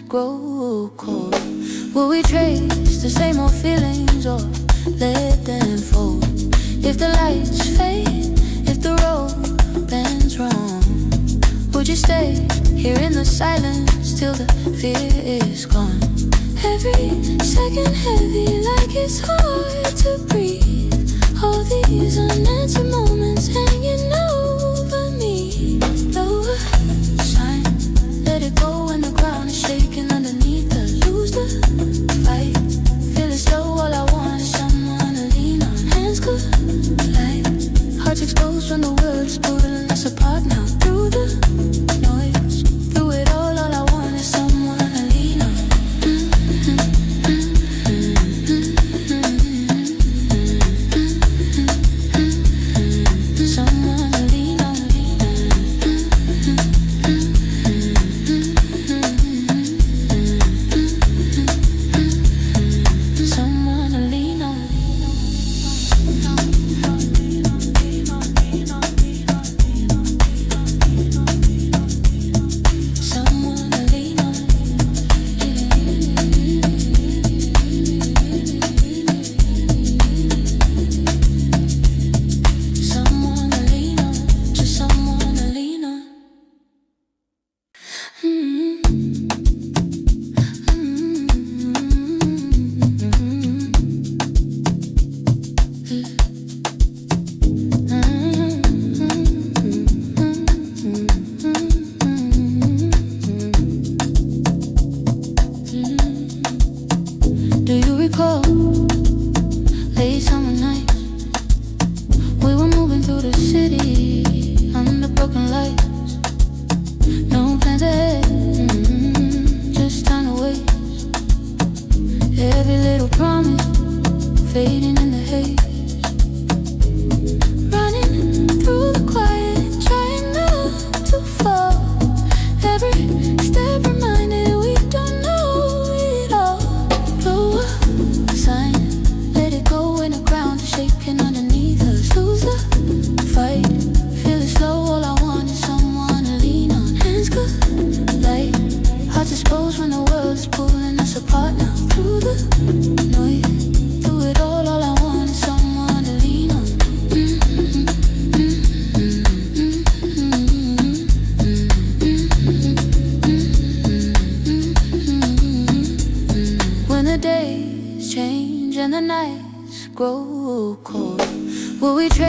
grow cold? Will we trace the same old feelings or let them fold? If the lights fade, if the road bends wrong, would you stay here in the silence till the fear is gone? Every second heavy, like it's hard to breathe. All these unanswered moments hanging over me. Lower sign, let it go when the ground is shaking underneath us. Lose the fight, feel it slow. All I want is someone to lean on. Hands collide, hearts exposed when the world's pulling us apart now. Through the noise, through it all I want is someone to lean on. Someone to lean on. Someone to lean on. Someone to lean on. Someone to lean on. Just someone to lean on. Do you recall late summer nights? We were moving through the city under broken lights. No plans ahead, just time to waste. Every little promise fading in the haze. Running through the quiet, trying not to fall. Every step reminded we don't know it all. Blow a sign, let it go when the ground is shaking underneath us. Lose the fight, feel it slow. All I want is someone to lean on. Hands collide, hearts exposed when the world is pulling us apart now. Through the noise, through it all I want is someone to lean on. When the days change and the nights grow cold, will we trade